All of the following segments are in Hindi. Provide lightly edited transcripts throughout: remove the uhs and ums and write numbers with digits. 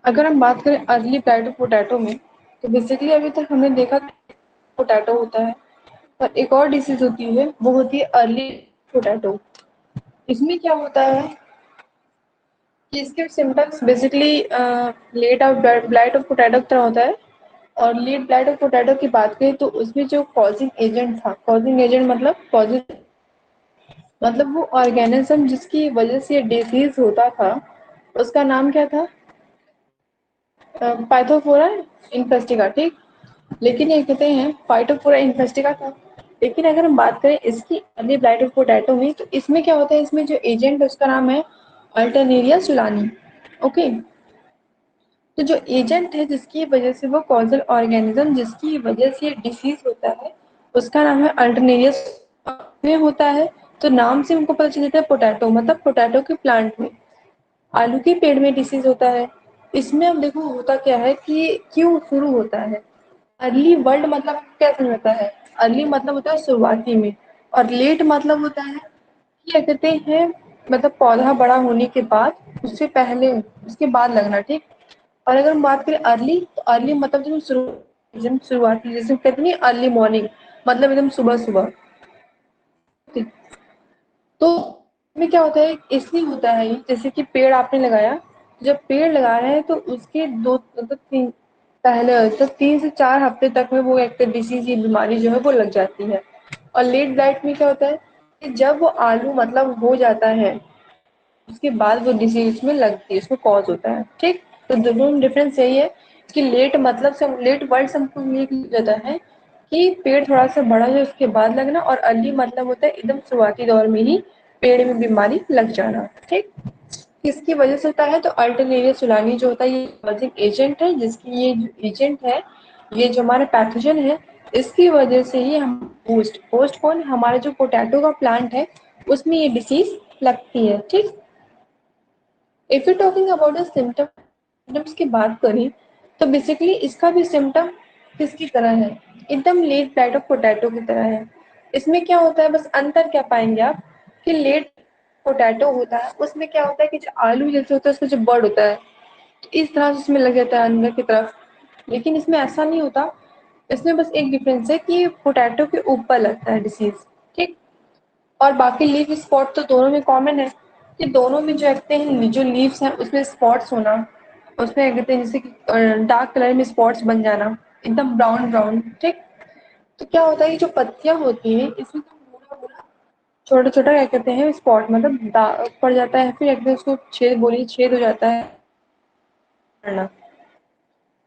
अगर हम बात करें अर्ली ब्लाइट ऑफ पोटैटो में, तो बेसिकली अभी तक हमने देखा पोटैटो होता है, पर एक और डिसीज होती है, वो होती है अर्ली पोटैटो। इसमें क्या होता है कि इसके symptoms basically let of blight of potato की तरह होता है। और लेट ब्लाइट ऑफ पोटैटो की बात करें तो उसमें जो कॉजिंग एजेंट था, कॉजिंग एजेंट मतलब कॉजिंग मतलब वो ऑर्गेनिज्म जिसकी वजह से ये डिसीज होता था, उसका नाम क्या था? पाइथोफोरा इन्फेस्टिगा, ठीक। लेकिन ये कहते हैं फाइटोफोरा इन्फेस्टिगा था। लेकिन अगर हम बात करें इसकी अर्ली ब्लाइट ऑफ पोटैटो में, तो इसमें क्या होता है, इसमें जो एजेंट है उसका नाम है अल्टरनेरिया सुलानी। ओके, तो जो एजेंट है जिसकी वजह से वो कॉजल ऑर्गेनिज्म जिसकी वजह से ये डिसीज होता है, उसका नाम है अल्टरनेरियस में होता है। तो नाम से हमको पता चल जाता है पोटैटो, मतलब पोटैटो के प्लांट में, आलू के पेड़ में डिसीज होता है। इसमें अब देखो होता क्या है कि क्यों शुरू होता है। अर्ली वर्ल्ड मतलब क्या समझ आता है? अर्ली मतलब होता है शुरुआती में, और लेट मतलब होता है क्या कहते हैं, मतलब पौधा बड़ा होने के बाद, उससे पहले, उसके बाद लगना, ठीक। और अगर हम बात करें अर्ली, तो अर्ली मतलब जो शुरुआती, जैसे कहते नहीं अर्ली मॉर्निंग, मतलब एकदम सुबह सुबह। तो में क्या होता है, इसलिए होता है ये, जैसे कि पेड़ आपने लगाया, जब पेड़ लगा रहे हैं तो उसके दो मतलब तीन पहले तो 3 से 4 हफ्ते तक में वो एक डिसीज, ये बीमारी जो है वो लग जाती है। और लेट ब्लाइट में क्या होता है कि जब वो आलू मतलब हो जाता है, उसके बाद वो डिसीज उसमें लगती है, उसमें कॉज होता है, ठीक। तो दोनों में डिफरेंस यही है कि लेट मतलब से लेट वर्ड से हमको ये जाता है कि पेड़ थोड़ा सा बड़ा है उसके बाद लगना, और अर्ली मतलब होता है एकदम शुरुआती दौर में ही पेड़ में बीमारी लग जाना, ठीक। किसकी वजह से होता है? तो अल्टरनेरिया सुलानी जो होता है ये कॉजिंग एजेंट है, जिसकी ये जो एजेंट है, ये जो हमारा पैथोजन है, इसकी वजह से ही हम होस्ट होस्ट कौन, हमारा जो पोटैटो का प्लांट है उसमें ये डिसीज लगती है, ठीक। If you talking about the symptoms की बात करें, तो बेसिकली इसका भी सिम्टम किसकी तरह है? एकदम लेट ब्लाइट ऑफ पोटैटो की तरह है। इसमें क्या होता है, बस अंतर क्या पाएंगे आप कि लेट पोटैटो होता है उसमें क्या होता है कि जो आलू जैसे होता है उसका जो बर्ड होता है, तो इस तरह से उसमें लग जाता है अंदर की तरफ। लेकिन इसमें ऐसा नहीं होता। इसमें बस एक डिफरेंस है कि पोटैटो के ऊपर लगता है डिसीज, ठीक। और बाकी लीफ स्पॉट तो दोनों में कॉमन है कि दोनों में जो लगते हैं, जो लीव्स हैं उसमें स्पॉट्स होना, उसमें कहते हैं जैसे कि डार्क कलर में स्पॉट्स बन जाना, एकदम ब्राउन ब्राउन, ठीक। तो क्या होता है, ये जो पत्तियां होती हैं इसमें छोटा छोटा क्या कहते हैं स्पॉट, मतलब दाग पड़ जाता है, फिर एकदम उसको छेद बोलिए छेद हो जाता है, पड़ना,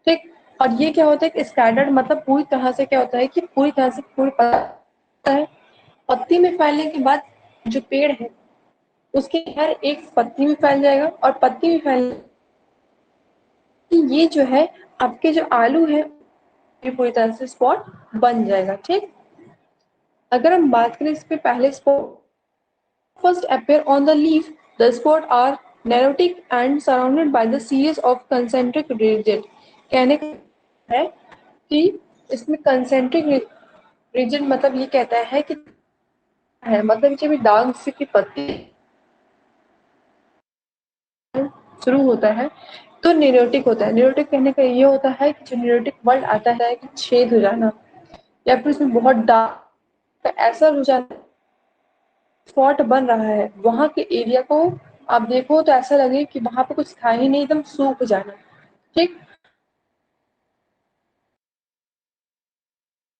ठीक। और ये क्या होता है कि स्कैटर्ड मतलब पूरी तरह से क्या होता है कि पूरी तरह से पूरी पत्ता है, पत्ती में फैलने के बाद जो पेड़ है उसके हर एक पत्ती में फैल जाएगा, और पत्ती में फैल ये जो है आपके जो आलू है ये पूरी तरह से स्पॉट बन जाएगा, ठीक। अगर हम बात करें इस पे पहले spot first appear on the leaf, the spots are neurotic and surrounded by the series of concentric ridges। कहने का है कि इसमें concentric रीजन मतलब ये कहता है कि है मतलब जब दाग से की पत्ती शुरू होता है तो न्यूरोटिक होता है। न्यूरोटिक कहने का ये होता है कि जो न्यूरोटिक वर्ड आता है कि छेद हो जाना, या फिर उसमें बहुत डार्क ऐसा हो जाना, स्पॉट बन रहा है वहां के एरिया को आप देखो तो ऐसा लगे कि वहां पे कुछ था ही नहीं, एकदम सूख जाना, ठीक।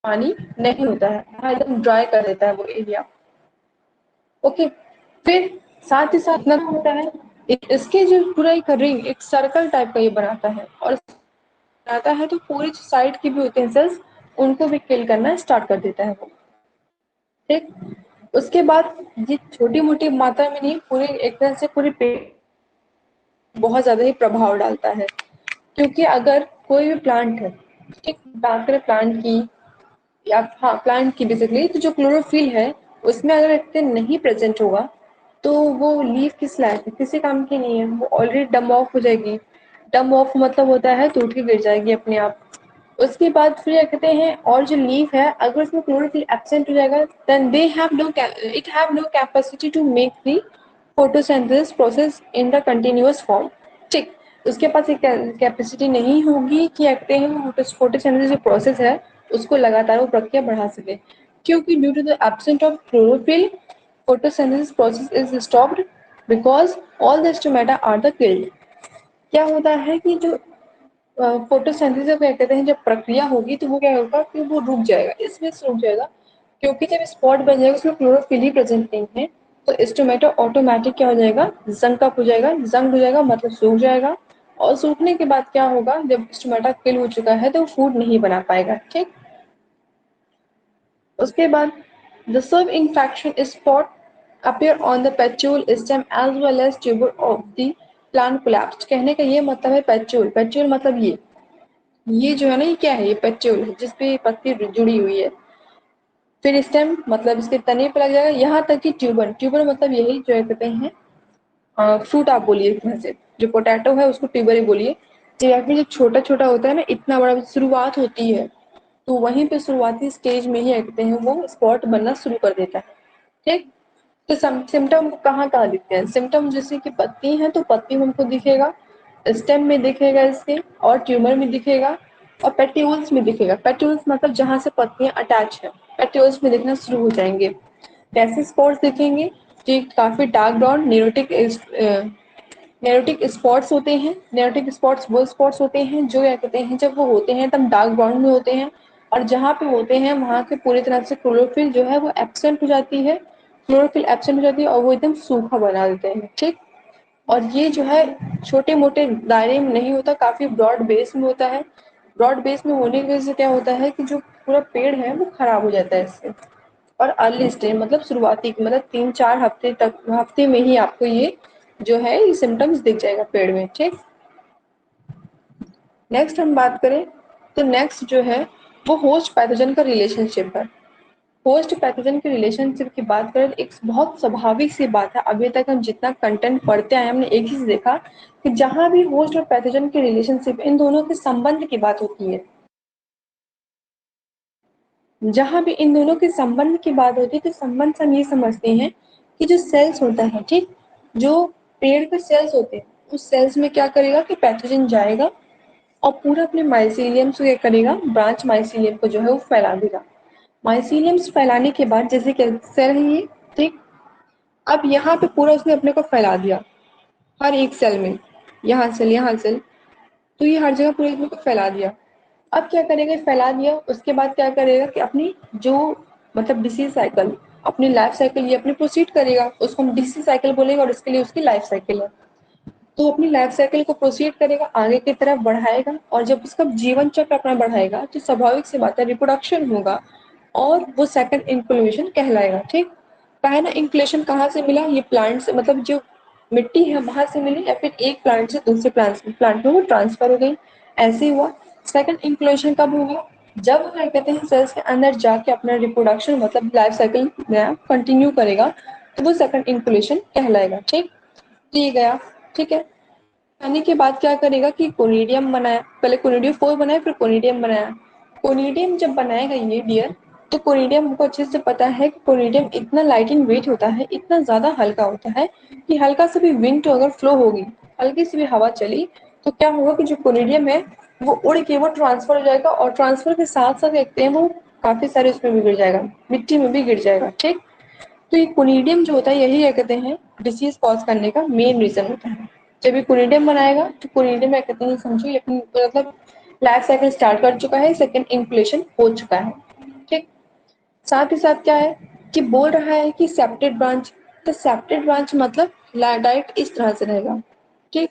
पानी नहीं होता है वहां, एकदम ड्राई कर देता है वो एरिया। ओके, फिर साथ ही साथ इतना होता है इसके जो पूरा एक रिंग एक सर्कल टाइप का ये बनाता है, और बनाता है तो पूरी साइड की भी होते हैं सेल्स, उनको भी किल करना स्टार्ट कर देता है वो, ठीक। उसके बाद ये छोटी मोटी मात्रा में नहीं, पूरे एक तरह से पूरे पेड़ बहुत ज्यादा ही प्रभाव डालता है। क्योंकि अगर कोई भी प्लांट है, ठीक, बात करें प्लांट की, या हाँ प्लांट की बेसिकली, तो जो क्लोरोफिल है उसमें अगर इतने नहीं प्रेजेंट होगा तो वो लीफ किस लायक है, किसी काम की नहीं है, वो ऑलरेडी डम ऑफ हो जाएगी। डम ऑफ मतलब होता है टूट के गिर जाएगी अपने आप। उसके बाद फिर क्या कहते हैं, और जो लीफ है अगर उसमें क्लोरोफिल एब्सेंट हो जाएगा, then they have no it have no capacity to make the photosynthesis process in the continuous form, ठीक। उसके पास एक कैपेसिटी नहीं होगी कि कहते हैं फोटोसिंथेसिस जो प्रोसेस है उसको लगातार वो प्रक्रिया बढ़ा सके, क्योंकि due to the absent of chlorophyll photosynthesis process is stopped because all the stomata are the killed. क्या होता है कि जो फोटोसिंथेसिस क्या कहते हैं जब प्रक्रिया होगी तो वो क्या होगा कि वो रुक जाएगा, इसमें रुक जाएगा क्योंकि जब स्पॉट बन जाएगा उसमें क्लोरोफिल ही प्रेजेंट नहीं है, तो स्टोमेटो ऑटोमेटिक क्या हो जाएगा, जंग अप हो जाएगा, जंग हो जाएगा मतलब सूख जाएगा, और सूखने के बाद क्या होगा जब स्टोमेटा किल हो चुका है तो फूड नहीं बना पाएगा। ठीक, उसके बाद the sub infection spot appear on the पेट्यूल stem as well as tuber of the plant collapsed। कहने का ये मतलब है पेट्यूल, पेट्यूल मतलब ये जो है ना, ये क्या है, ये पेट्यूल है जिसपे पत्ती जुड़ी हुई है, फिर स्टेम मतलब इसके तने पे लग जाएगा, यहाँ तक कि ट्यूबर, ट्यूबर मतलब यही जो कहते हैं फ्रूट आप बोलिए एक तरह से, जो पोटैटो है उसको ट्यूबर ही बोलिए, या फिर जो छोटा छोटा होता है ना, इतना बड़ा शुरुआत होती है तो वहीं पे शुरुआती स्टेज में ही कहते हैं वो स्पॉट बनना शुरू कर देता है। ठीक, तो सिम्टम कहाँ कहाँ दिखते हैं, सिम्टम जैसे कि पत्ती है तो पत्ती में हमको दिखेगा, स्टेम में दिखेगा इसके, और ट्यूमर में दिखेगा, और पेट्यूल्स में दिखेगा। पेट्यूल्स मतलब जहाँ से पत्तियां अटैच है, पेट्यूल्स में दिखना शुरू हो जाएंगे। कैसे स्पॉट्स दिखेंगे, जो काफी डार्क ब्राउन नेरोटिक स्पॉट्स होते हैं। नेरोटिक स्पॉट्स वो स्पॉट्स होते हैं जो क्या कहते हैं जब वो होते हैं तब डार्क ब्राउन में होते हैं, और जहाँ पे होते हैं वहाँ के पूरी तरह से क्लोरोफिल जो है वो एब्सेंट हो जाती है, क्लोरोफिल एब्सेंट हो जाती है और वो एकदम सूखा बना देते हैं। ठीक, और ये जो है छोटे मोटे दायरे में नहीं होता, काफी ब्रॉड बेस में होता है। ब्रॉड बेस में होने की वजह से क्या होता है कि जो पूरा पेड़ है वो खराब हो जाता है इससे। और अर्ली स्टेज मतलब शुरुआती मतलब 3-4 हफ्ते तक, हफ्ते में ही आपको ये जो है ये सिम्टम्स दिख जाएगा पेड़ में। ठीक, नेक्स्ट हम बात करें तो नेक्स्ट जो है वो होस्ट पैथोजन का रिलेशनशिप है। होस्ट पैथोजन के रिलेशनशिप की बात करें तो एक बहुत स्वाभाविक सी बात है, अभी तक हम जितना कंटेंट पढ़ते आए हमने एक चीज देखा कि जहां भी होस्ट और पैथोजन के रिलेशनशिप, इन दोनों के संबंध की बात होती है, जहां भी इन दोनों के संबंध की बात होती है तो संबंध से हम ये समझते हैं कि जो सेल्स होता है, ठीक, जो पेड़ के सेल्स होते हैं उस सेल्स में क्या करेगा कि पैथोजन जाएगा और पूरा अपने माइसीलियम से क्या करेगा, ब्रांच माइसीलियम को जो है वो फैला देगा। माइसीलियम्स फैलाने के बाद जैसे कि सेल है ये, ठीक, अब यहाँ पे पूरा उसने अपने को फैला दिया हर एक सेल में, यहाँ सेल, तो ये हर जगह पूरे अपने को फैला दिया। अब क्या करेगा, फैला दिया उसके बाद क्या करेगा कि अपनी जो मतलब डिसीज साइकिल, अपनी लाइफ साइकिल ये अपनी प्रोसीड करेगा, उसको हम डिसीज साइकिल बोलेंगे और इसके लिए उसकी लाइफ साइकिल है। तो अपनी लाइफ साइकिल को प्रोसीड करेगा, आगे की तरफ बढ़ाएगा, और जब उसका जीवन चक्र अपना बढ़ाएगा तो स्वाभाविक सी बात है रिप्रोडक्शन होगा, और वो सेकंड इंक्लूशन कहलाएगा। ठीक, पहला इंक्लूशन कहाँ से मिला, ये प्लांट से, मतलब जो मिट्टी है वहां से मिली, या फिर एक प्लांट से दूसरे प्लांट में वो ट्रांसफर हो गई, ऐसे हुआ। सेकंड इंक्लूशन कब होगा, जब क्या कहते हैं सेल्स के अंदर जाके अपना रिप्रोडक्शन मतलब लाइफ साइकिल कंटिन्यू करेगा, तो वो सेकंड इंक्लूशन कहलाएगा। ठीक, तो ये गया। ठीक है, आने के बाद क्या करेगा कि कोनिडियम बनाया, पहले कोनिडियम फोर बनाया फिर कोनिडियम बनाया। कोनिडियम जब बनाएगा ये डियर, तो कोनिडियम हमको अच्छे से पता है कि कोनिडियम इतना लाइट इन वेट होता है, इतना ज्यादा हल्का होता है कि हल्का से भी विंड अगर फ्लो होगी, हल्की सी भी हवा चली, तो क्या होगा कि जो कोनिडियम है वो उड़ के वो ट्रांसफर हो जाएगा, और ट्रांसफर के साथ साथ देखते हैं वो काफी सारे उसमें भी गिर जाएगा, मिट्टी में भी गिर जाएगा। ठीक, तो ये कोनिडियम जो होता है यही क्या कहते हैं डिसीज कॉज करने का मेन रीजन होता है। जब ये कोनिडियम बनाएगा तो कोनिडियम क्या कहते हैं समझो ये अपनी मतलब लाइफ साइकिल स्टार्ट कर चुका है, सेकंड इंक्लेशन हो चुका है। ठीक, साथ ही साथ क्या है कि बोल रहा है कि सेप्टेड ब्रांच, तो सेप्टेड ब्रांच मतलब डायरेक्ट इस तरह से रहेगा। ठीक,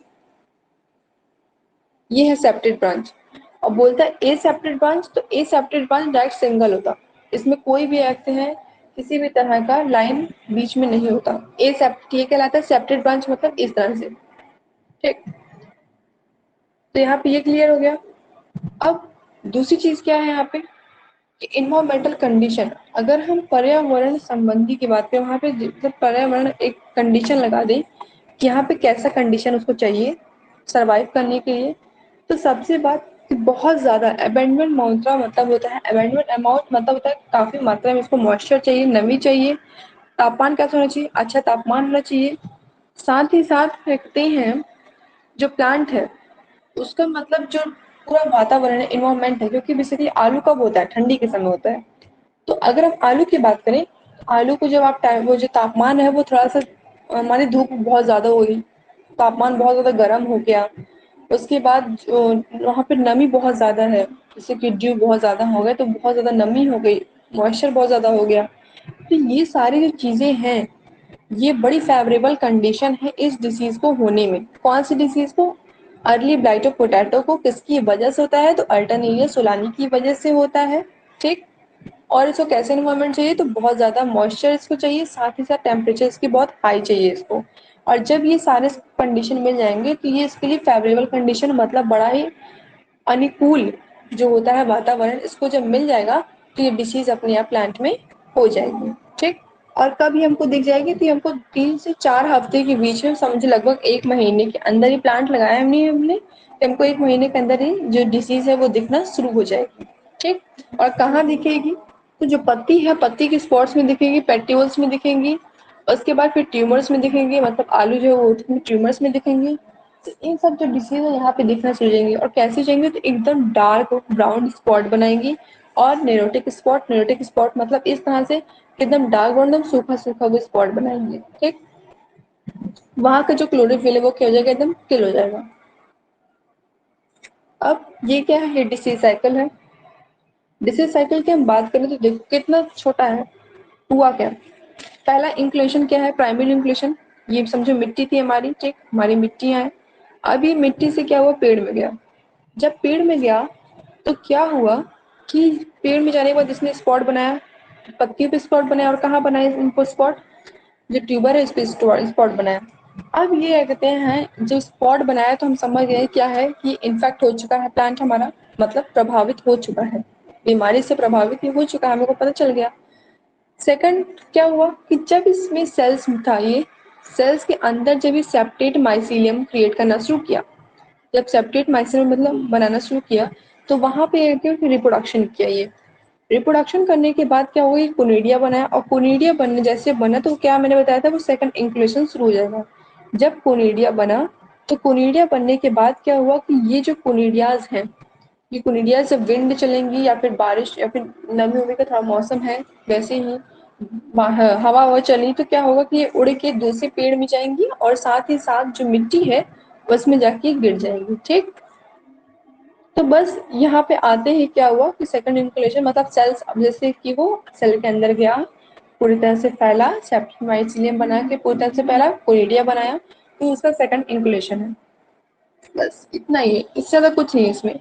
ये है सेप्टेड ब्रांच, और बोलता है ए सेप्टेड ब्रांच, तो ए सेप्टेड ब्रांच डायरेक्ट सिंगल होता, इसमें कोई भी ऐसे है किसी भी तरह का लाइन बीच में नहीं होता। ए सेप्ट ये कहलाता है सेप्टेड ब्रांच मतलब इस तरह से। ठीक, तो यहाँ पे ये क्लियर हो गया। अब दूसरी चीज क्या है यहाँ पे कि इन्वायरमेंटल कंडीशन, अगर हम पर्यावरण संबंधी की बात करें, वहाँ पे जब पर्यावरण एक कंडीशन लगा दें कि यहाँ पे कैसा कंडीशन उसको चाहिए सरवाइव करने के लिए, तो सबसे बात कि बहुत ज्यादा अबेंडमेंट मात्रा मतलब होता है, अबेंडमेंट अमाउंट मतलब होता है काफी मात्रा में उसको मॉइस्चर चाहिए, नमी चाहिए, तापमान कैसा होना चाहिए, अच्छा तापमान होना चाहिए। साथ ही साथ रखते हैं जो प्लांट है उसका मतलब जो पूरा वातावरण है, इन्वायरमेंट है, क्योंकि बेसिकली आलू कब होता है, ठंडी के समय होता है। तो अगर हम आलू की बात करें, आलू को जब आप वो जो तापमान है वो थोड़ा सा माने धूप बहुत ज्यादा हो गई, तापमान बहुत ज्यादा गर्म हो गया, उसके बाद वहाँ पे नमी बहुत ज्यादा है, जैसे कि ड्यू बहुत ज्यादा हो गया तो बहुत ज्यादा नमी हो गई, मॉइस्चर बहुत ज्यादा हो गया, तो ये सारी जो चीजें हैं ये बड़ी फेवरेबल कंडीशन है इस डिसीज को होने में। कौन सी डिसीज को? अर्ली ब्लाइट ऑफ पोटैटो को किसकी वजह से होता है? तो अल्टरनेरिया सोलानी की वजह से होता है। ठीक। और इसको कैसे एनवायरनमेंट चाहिए? तो बहुत ज़्यादा मॉइस्चर इसको चाहिए, साथ ही साथ टेम्परेचर इसकी बहुत हाई चाहिए इसको। और जब ये सारे कंडीशन मिल जाएंगे तो ये इसके लिए फेवरेबल कंडीशन, मतलब बड़ा ही अनुकूल जो होता है वातावरण, इसको जब मिल जाएगा तो ये डिसीज अपने आप प्लांट में हो जाएगी। ठीक। और कब ये हमको दिख जाएगी? तो ये हमको 3 से 4 हफ्ते के बीच में, समझ लगभग 1 महीने के अंदर ही प्लांट लगाया हमने तो हमको 1 महीने के अंदर ही जो डिसीज है वो दिखना शुरू हो जाएगी। ठीक। और कहाँ दिखेगी? तो जो पत्ती है, पत्ती के स्पॉट्स में दिखेगी, पेटियोल्स में दिखेंगी, उसके बाद फिर ट्यूमर्स में दिखेंगे, मतलब आलू जो है वो ट्यूमर्स में दिखेंगे। तो इन सब जो डिसीज है यहाँ पे दिखना शुरू हो जाएंगे। और कैसे जाएंगे? तो एकदम डार्क ब्राउन स्पॉट बनाएंगी। और नेरोटिक स्पॉट मतलब इस तरह से एकदम डार्क ब्राउन, एकदम सूखा सूखा वो स्पॉट बनाएंगे। ठीक। वहां का जो क्लोरोफिल है वो क्या हो जाएगा? एकदम किल हो जाएगा। अब ये क्या है? ये डिसीज साइकिल है। डिसीज साइकिल की हम बात करें तो देखो कितना छोटा है। हुआ क्या? पहला इंक्लूशन क्या है? Primary inclusion. ये समझो मिट्टी थी हमारी, ठीक, हमारी मिट्टियां हैं। अब ये मिट्टी से क्या हुआ? पेड़ में गया। जब पेड़ में गया तो क्या हुआ कि पेड़ में जाने के बाद इसने स्पॉट बनाया, पत्तियों पे स्पॉट बनाया, और कहाँ बनाया इनको स्पॉट? जो ट्यूबर है इस पे स्पॉट बनाया। अब ये क्या कहते हैं, जो स्पॉट बनाया तो हम समझ गए क्या है कि इन्फेक्ट हो चुका है प्लांट हमारा, मतलब प्रभावित हो चुका है, बीमारी से प्रभावित हो चुका है, हमको पता चल गया। सेकंड क्या हुआ कि जब इसमें सेल्स था, ये सेल्स के अंदर जब ये सेप्टेट माइसीलियम क्रिएट करना शुरू किया, जब सेप्टेट माइसीलियम मतलब बनाना शुरू किया, तो वहां पे रिप्रोडक्शन किया। ये रिप्रोडक्शन करने के बाद क्या हुआ? कोनिडिया बनाया, और कोनिडिया बनने जैसे बना तो क्या मैंने बताया था, वो सेकंड इंक्लूशन शुरू हो जाएगा। जब कोनिडिया बना तो कोनिडिया बनने के बाद क्या हुआ कि ये जो कोनिडियाज हैं, ये कोनिडिया से विंड चलेंगी या फिर बारिश या फिर नमी उमी का थोड़ा मौसम है वैसे ही हवा हवा चली तो क्या होगा कि ये उड़ के दूसरे पेड़ में जाएंगी और साथ ही साथ जो मिट्टी है उसमें जाके गिर जाएंगी। ठीक। तो बस यहाँ पे आते ही क्या हुआ कि सेकंड इंक्युलेशन मतलब सेल्स, अब जैसे कि वो सेल के अंदर गया, पूरी तरह से फैला, सेप्टेट माइसीलियम बना के पूरी तरह से फैला, कोनिडिया बनाया, तो उसका सेकंड इंक्युलेशन है। बस इतना ही है, इससे ज्यादा कुछ नहीं है इसमें।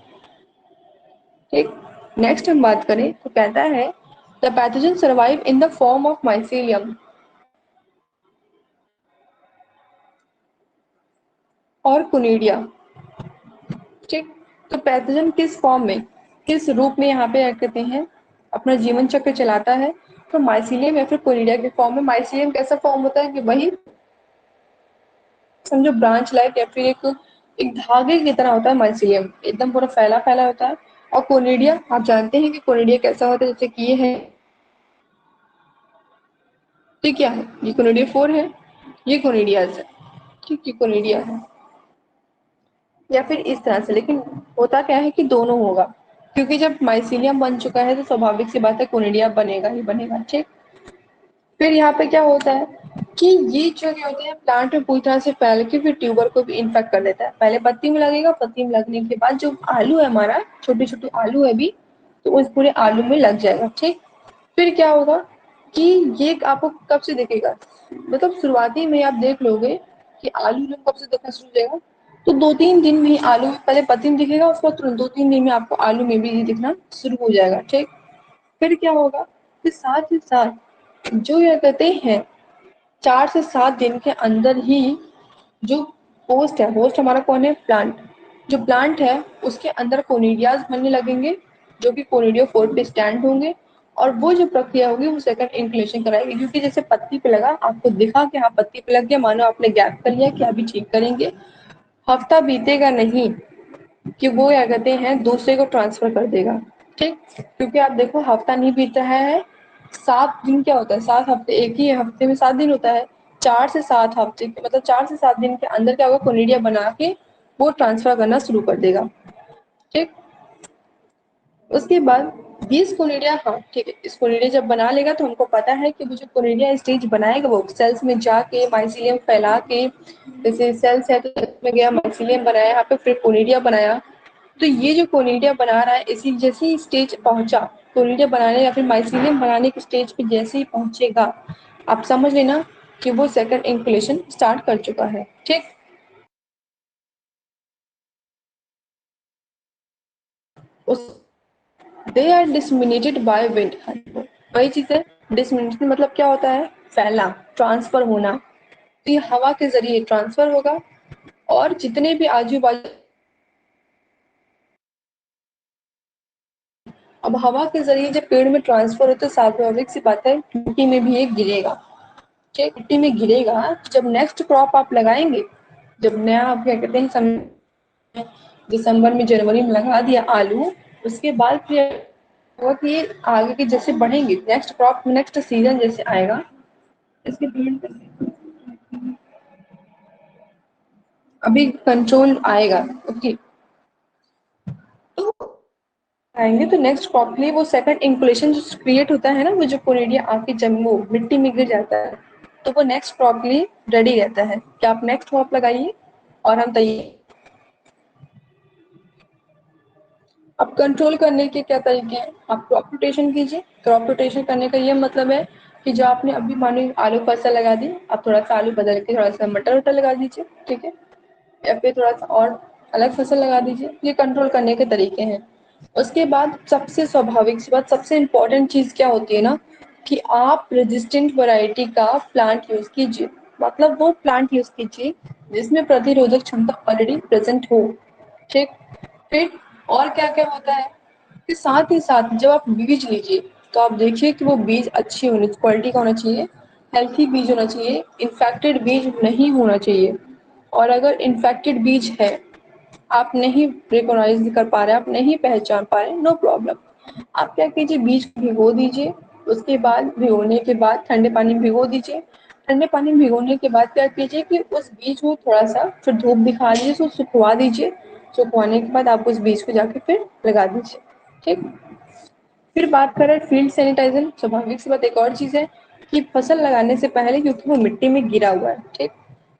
ठीक। नेक्स्ट हम बात करें तो कहता है the pathogen survive in the form of mycelium और कोनिडिया। ठीक। तो पैथोजन किस फॉर्म में, किस रूप में यहाँ पे कहते हैं अपना जीवन चक्र चलाता है? तो माइसीलियम या फिर कोनिडिया के फॉर्म में। माइसीलियम कैसा फॉर्म होता है कि वही समझो ब्रांच लाइक या फिर एक धागे की तरह होता है माइसीलियम, एकदम पूरा फैला फैला होता है। और कोनिडिया आप जानते हैं कि कोनिडिया कैसा होता है, जैसे कि ये है, तो क्या है? ये कोनिडिया 4 है, ये कोनिडियाज है। ठीक, ये कोनिडिया है या फिर इस तरह से, लेकिन होता क्या है कि दोनों होगा, क्योंकि जब माइसीलियम बन चुका है तो स्वाभाविक सी बात है कोनिडिया बनेगा ही बनेगा। ठीक। फिर यहाँ पे क्या होता है कि ये जो क्या होता है प्लांट में पूरी तरह से फैल के फिर ट्यूबर को भी इन्फेक्ट कर देता है। पहले पत्ती में लगेगा, पत्ती में लगने के बाद जो आलू है हमारा, छोटे छोटे आलू है भी, तो उस पूरे आलू में लग जाएगा। ठीक। फिर क्या होगा कि ये आपको कब से दिखेगा, मतलब शुरुआती में आप देख लोगे कि आलू जब कब से दिखना शुरू हो जाएगा, तो 2-3 दिन में ही आलू पहले पत्ती में दिखेगा, उसके बाद तुरंत 2-3 दिन में आपको आलू में भी दिखना शुरू हो जाएगा। ठीक। फिर क्या होगा कि साथ ही साथ जो ये कहते हैं 4 से 7 दिन के अंदर ही जो होस्ट है, होस्ट हमारा कौन है? प्लांट। जो प्लांट है उसके अंदर कोनिडियाज बनने लगेंगे, जो कि कोनिडियो 4 पे स्टैंड होंगे, और वो जो प्रक्रिया होगी वो सेकंड इंक्लेशन कराएगी, क्योंकि जैसे पत्ती पे लगा, आपको दिखा कि हाँ पत्ती पे लग गया, मानो आपने गैप कर लिया कि अभी ठीक करेंगे, हफ्ता बीतेगा नहीं कि वो क्या कहते हैं दूसरे को ट्रांसफर कर देगा। ठीक। क्योंकि आप देखो हफ्ता नहीं बीत रहा है, 7 दिन क्या होता है, 7 हफ्ते, एक ही हफ्ते में 7 दिन होता है, 4 से 7 हफ्ते मतलब 4 से 7 दिन के अंदर क्या होगा, कोनिडिया बना के वो ट्रांसफर करना शुरू कर देगा। ठीक, उसके बाद बीस कोनिडिया, हाँ ठीक है, इस कोनिडिया जब बना लेगा तो हमको पता है कि वो जो कोनिडिया स्टेज बनाएगा वो सेल्स में जाके माइसीलियम फैला के, जैसे सेल्स है तो में गया माइसीलियम बनाया, यहाँ पे फिर कोनिडिया बनाया। तो ये जो कोनिडिया बना रहा है इसी जैसे ही स्टेज पहुंचा कोनिडिया बनाने या फिर माइसीलियम बनाने के स्टेज पे जैसे ही पहुंचेगा, आप समझ लेना कि वो सेकंड इंक्युलेशन स्टार्ट कर चुका है। ठीक, उस they are disseminated by wind, वही चीज है। डिसमिनेशन मतलब क्या होता है? फैलना, ट्रांसफर होना। तो ये हवा के जरिए ट्रांसफर होगा और जितने भी आजू बाजू, अब हवा के जरिए जब पेड़ में ट्रांसफर हो तो स्वाभाविक सी बात है मिट्टी में भी ये गिरेगा। ठीक, मिट्टी में गिरेगा। जब नेक्स्ट क्रॉप आप लगाएंगे, जब नया आप क्या कहते हैं दिसंबर में जनवरी में लगा दिया आलू, उसके बाद फिर होगा कि ये आगे के जैसे बढ़ेंगे, नेक्स्ट क्रॉप नेक्स्ट सीजन जैसे आएगा इसके पेड़ अभी कंट्रोल आएगा। ओके, तो आएंगे तो नेक्स्ट क्रॉप के लिए वो सेकंड इंकुलेशन जो क्रिएट होता है ना, वो जो कोनिडिया आके जम्मू मिट्टी में गिर जाता है, तो वो नेक्स्ट क्रॉप के लिए रेडी रहता है कि आप नेक्स्ट क्रॉप लगाइए और हम तैयार। अब कंट्रोल करने के क्या तरीके हैं? आप क्रॉप रोटेशन कीजिए। क्रॉप रोटेशन करने का ये मतलब है कि जो आपने अभी मानो आलू फसल लगा दी, आप थोड़ा सा आलू बदल के थोड़ा सा मटर वटर लगा दीजिए। ठीक है, या फिर थोड़ा सा और अलग फसल लगा दीजिए। ये कंट्रोल करने के तरीके हैं। उसके बाद सबसे स्वाभाविक सी बात, सबसे इम्पोर्टेंट चीज क्या होती है ना, कि आप रेजिस्टेंट वैरायटी का प्लांट यूज कीजिए। मतलब वो प्लांट यूज कीजिए जिसमें प्रतिरोधक क्षमता ऑलरेडी प्रेजेंट हो। ठीक, फिर और क्या क्या होता है कि साथ ही साथ जब आप बीज लीजिए तो आप देखिए कि वो बीज अच्छी होनी, क्वालिटी का होना चाहिए, हेल्थी बीज होना चाहिए, इन्फेक्टेड बीज नहीं होना चाहिए। और अगर इन्फेक्टेड बीज है, आप नहीं रिकॉग्नाइज कर पा रहे, आप नहीं पहचान पा रहे, नो प्रॉब्लम। आप क्या कीजिए, बीज को भिगो दीजिए। उसके बाद भिगोने के बाद ठंडे पानी में भिगो दीजिए। ठंडे पानी में भिगोने के बाद क्या कीजिए कि उस बीज को थोड़ा सा फिर धूप दिखा दीजिए, उसको सुखवा दीजिए। सुखवाने के बाद आप उस बीज को जाके फिर लगा दीजिए। ठीक, फिर बात करें फील्ड सैनिटाइजर, स्वाभाविक सी बात एक और चीज है कि फसल लगाने से पहले, क्योंकि वो मिट्टी में गिरा हुआ है, ठीक,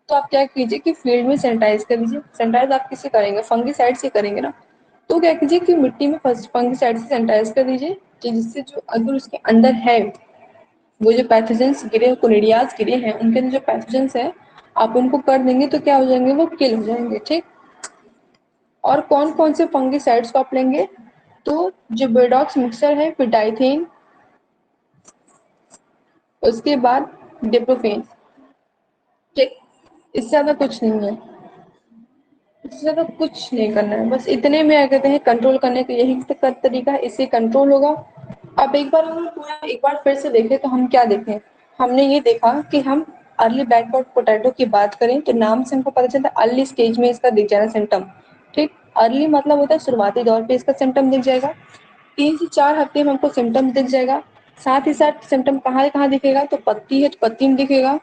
तो आप क्या कीजिए कि फील्ड में सैनिटाइज कर दीजिए। सैनिटाइज आप किससे करेंगे? फंगिसाइड से करेंगे ना। तो क्या कीजिए कि मिट्टी में फंगिसाइड से सैनिटाइज कर दीजिए, कि जिससे जो अगर उसके अंदर है वो जो पैथोजेंस गिरे, कोनिडियाज गिरे हैं, उनके अंदर जो पैथोजेंस है आप उनको कर देंगे तो क्या हो जाएंगे, वो किल हो जाएंगे। ठीक, और कौन कौन से फंगिसाइड्स को आप लेंगे? तो जो बेडॉक्स मिक्सर है, फिर डाइथेन, उसके बाद डिप्रोफेन। ठीक, इससे ज्यादा कुछ नहीं है, इससे ज्यादा कुछ नहीं करना है, बस इतने में कहते हैं कंट्रोल करने का यही तरीका है, इससे कंट्रोल होगा। अब एक बार हम पूरा एक बार फिर से देखें तो हम क्या देखें? हमने ये देखा कि हम अर्ली बैकवर्ड पोटैटो की बात करें तो नाम से हमको पता चलता है अर्ली स्टेज में इसका दिख जाना सिम्टम। ठीक, अर्ली मतलब होता है शुरुआती दौर पे इसका सिम्टम दिख जाएगा। 3 से 4 हफ्ते में हमको सिम्टम दिख जाएगा। साथ ही साथ सिम्टम कहाँ कहाँ दिखेगा? तो पत्ती है तो पत्ती में दिखेगा,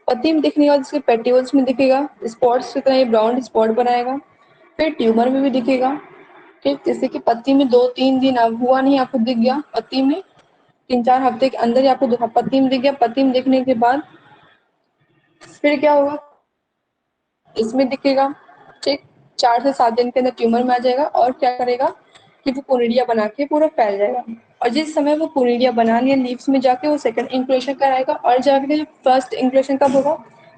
पत्ती में दिखने के बाद इसके पेटियोल्स में दिखेगा, स्पॉट्स की तरह ये ब्राउन स्पॉट बनाएगा। फिर ट्यूमर में भी दिखेगा। ठीक, जैसे कि पत्ती में 2-3 दिन अब हुआ नहीं, आपको दिख गया पत्ती में, 3-4 हफ्ते के अंदर ही आपको पत्ती में दिख गया। पत्ती में दिखने के बाद फिर क्या होगा? इसमें दिखेगा। ठीक, 4 से 7 दिन के अंदर ट्यूमर में आ जाएगा और क्या करेगा कि वो कोनिडिया बना के पूरा फैल जाएगा। और जिस समय वो कोनिडिया बना लिया लीव्स में जाके वो सेकंड इंक्लेशन कराएगा, और जाके जो फर्स्ट इंक्लेशन कब होगा?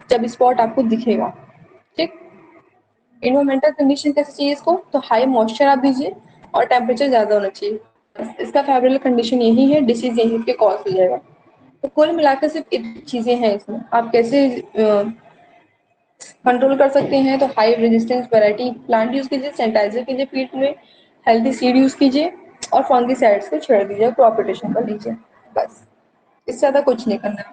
जब स्पॉट आपको दिखेगा। ठीक, इन्वायरमेंटल कंडीशन कैसे चाहिए इसको? तो हाई मॉइस्चर आप दीजिए और टेम्परेचर ज़्यादा होना चाहिए। इसका फेवरेबल कंडीशन यही है, डिसीज यहीं पे कॉज हो जाएगा। तो कुल मिलाकर सिर्फ इतनी चीज़ें हैं इसमें, आप कैसे कंट्रोल कर सकते हैं? तो high resistance variety plant use कीजिए, सैनिटाइजर कीजिए फील्ड में, हेल्थी सीड यूज़ कीजिए और फंगिसाइड्स को छेड़ दीजिए, क्रॉप रोटेशन कर लीजिए। बस, इससे ज़्यादा कुछ नहीं करना है।